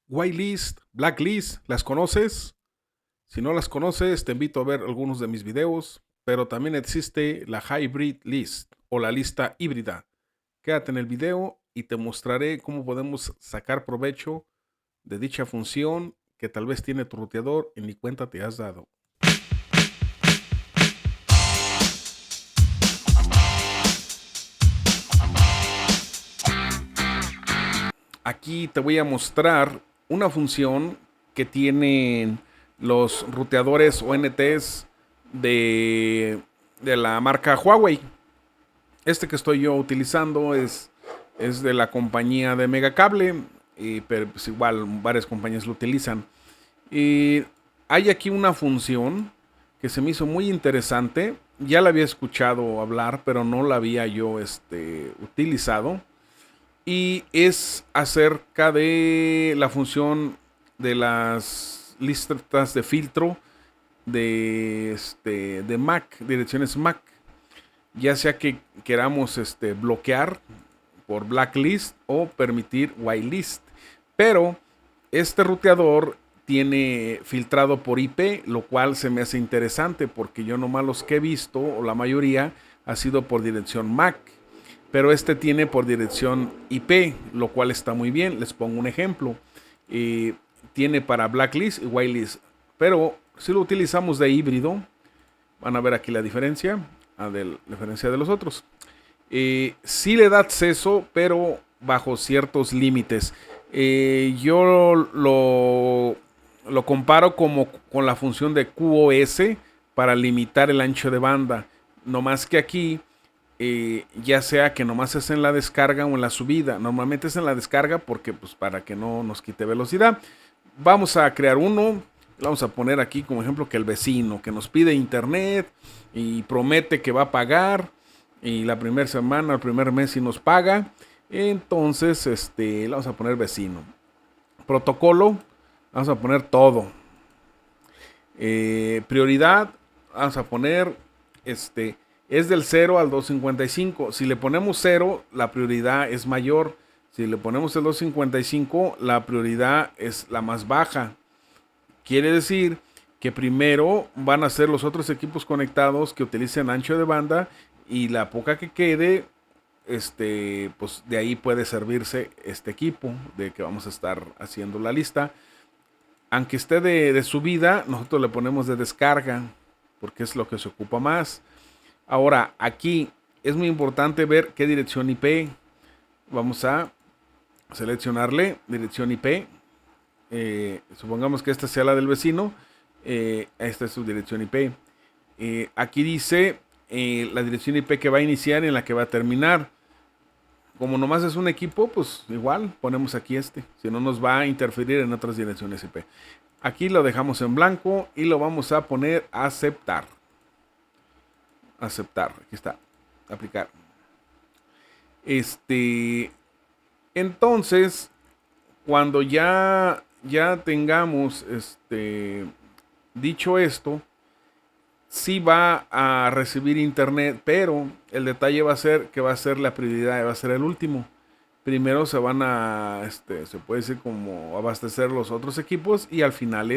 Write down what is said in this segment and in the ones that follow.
Whitelist, Blacklist, ¿las conoces? Si no las conoces, te invito a ver algunos de mis videos, pero también existe la Hybrid List o la lista híbrida. Quédate en el video y te mostraré cómo podemos sacar provecho de dicha función que tal vez tiene tu ruteador y ni cuenta te has dado. Aquí te voy a mostrar una función que tienen los ruteadores ONTs de la marca Huawei. Este que estoy yo utilizando es de la compañía de Megacable, pero pues igual varias compañías lo utilizan. Y hay aquí una función que se me hizo muy interesante. Ya la había escuchado hablar, pero no la había yo utilizado. Y es acerca de la función de las listas de filtro de Mac, direcciones Mac. Ya sea que queramos bloquear por blacklist o permitir whitelist. Pero este ruteador tiene filtrado por IP, lo cual se me hace interesante porque yo nomás los que he visto, o la mayoría, ha sido por dirección MAC. Pero este tiene por dirección IP, lo cual está muy bien. Les pongo un ejemplo. Tiene para blacklist y whitelist. Pero si lo utilizamos de híbrido, van a ver aquí la diferencia, diferencia de los otros. Sí le da acceso, pero bajo ciertos límites. Yo lo comparo como con la función de QoS para limitar el ancho de banda. No más que aquí, ya sea que nomás es en la descarga o en la subida. Normalmente es en la descarga porque pues para que no nos quite velocidad. Vamos a crear uno. Vamos a poner aquí como ejemplo que el vecino que nos pide internet y promete que va a pagar y la primera semana, el primer mes si nos paga. Entonces, le vamos a poner vecino. Protocolo, vamos a poner todo. Prioridad, vamos a poner es del 0 al 255. Si le ponemos 0, la prioridad es mayor. Si le ponemos el 255, la prioridad es la más baja. Quiere decir que primero van a ser los otros equipos conectados que utilicen ancho de banda y la poca que quede, pues de ahí puede servirse este equipo de que vamos a estar haciendo la lista. Aunque esté de subida, nosotros le ponemos de descarga porque es lo que se ocupa más. Ahora, aquí es muy importante ver qué dirección IP. Vamos a seleccionarle dirección IP. Supongamos que esta sea la del vecino. Esta es su dirección IP. Aquí dice la dirección IP que va a iniciar y en la que va a terminar. Como nomás es un equipo, pues igual ponemos aquí si no nos va a interferir en otras direcciones IP. Aquí lo dejamos en blanco y lo vamos a poner a aceptar. Aceptar, aquí está, aplicar. Entonces, cuando ya tengamos dicho esto, sí va a recibir internet, pero el detalle va a ser que va a ser la prioridad, va a ser el último. Primero se van a, se puede decir como abastecer los otros equipos y al final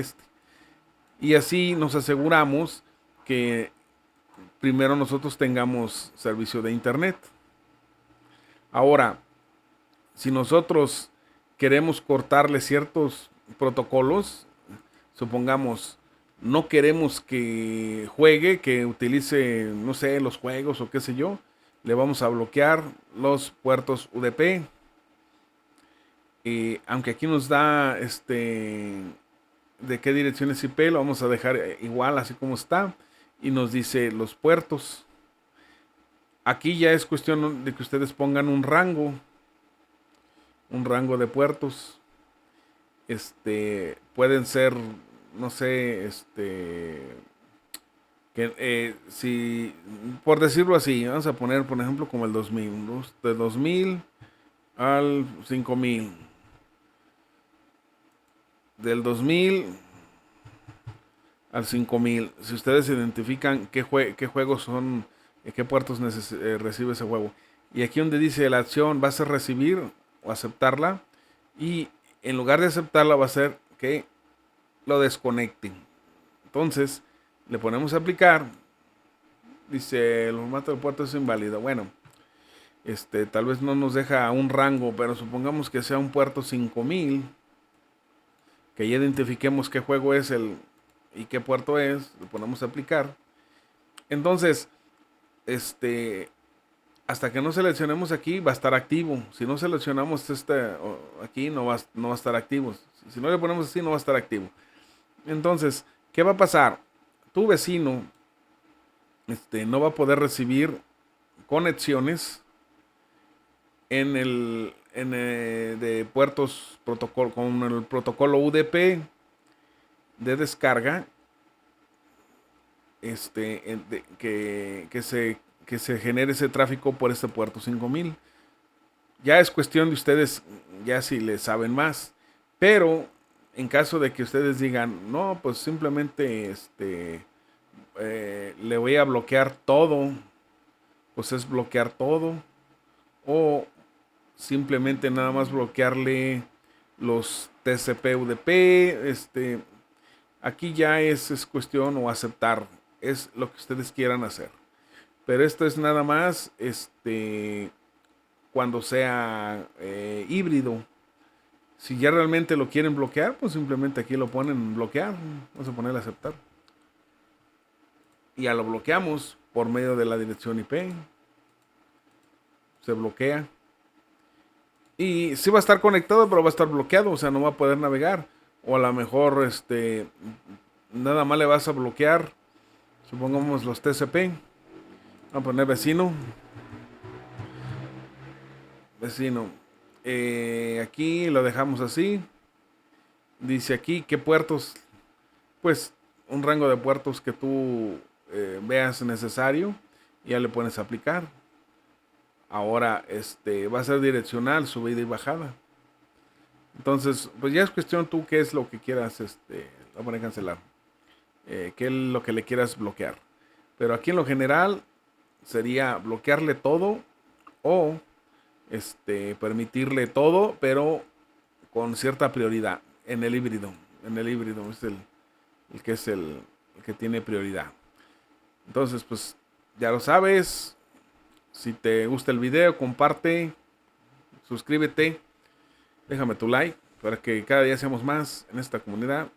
Y así nos aseguramos que primero nosotros tengamos servicio de internet. Ahora, si nosotros queremos cortarle ciertos protocolos, supongamos, no queremos que juegue, que utilice, no sé, los juegos o qué sé yo, le vamos a bloquear los puertos UDP. Aunque aquí nos da de qué direcciones IP, lo vamos a dejar igual, así como está. Y nos dice los puertos. Aquí ya es cuestión de que ustedes pongan un rango de puertos. Pueden ser, no sé, si, por decirlo así, vamos a poner, por ejemplo, como el 2000, de 2000 al 5000, del 2000 al 5000. Si ustedes identifican qué juegos son, qué puertos recibe ese juego. Y aquí donde dice la acción va a ser recibir o aceptarla. Y en lugar de aceptarla va a ser que lo desconecten. Entonces, le ponemos a aplicar. Dice, el formato del puerto es inválido. Bueno, tal vez no nos deja un rango, pero supongamos que sea un puerto 5000, que ya identifiquemos qué juego es y qué puerto es, le ponemos a aplicar. Entonces, hasta que no seleccionemos aquí, va a estar activo. Si no seleccionamos aquí, no va a estar activo. Si no le ponemos así, no va a estar activo. Entonces, ¿qué va a pasar? Tu vecino no va a poder recibir conexiones de puertos protocolo, con el protocolo UDP de descarga, que se genere ese tráfico por este puerto 5000. Ya es cuestión de ustedes, ya si le saben más. Pero en caso de que ustedes digan, no, pues simplemente le voy a bloquear todo, pues es bloquear todo. O simplemente nada más bloquearle los TCP/UDP. Aquí ya es cuestión o aceptar, es lo que ustedes quieran hacer. Pero esto es nada más cuando sea híbrido. Si ya realmente lo quieren bloquear, pues simplemente aquí lo ponen bloquear. Vamos a ponerle aceptar. Y ya lo bloqueamos por medio de la dirección IP. Se bloquea. Y sí va a estar conectado, pero va a estar bloqueado. O sea, no va a poder navegar. O a lo mejor nada más le vas a bloquear. Supongamos los TCP. Vamos a poner vecino. Vecino. Aquí lo dejamos así. Dice aquí qué puertos. Pues un rango de puertos que tú veas necesario. Y ya le pones a aplicar. Ahora va a ser direccional, subida y bajada. Entonces, pues ya es cuestión tú qué es lo que quieras, voy a poner cancelar. Qué es lo que le quieras bloquear. Pero aquí en lo general sería bloquearle todo o permitirle todo, pero con cierta prioridad en el híbrido. En el híbrido es el que tiene prioridad. Entonces, pues ya lo sabes. Si te gusta el video, comparte, suscríbete, déjame tu like para que cada día seamos más en esta comunidad.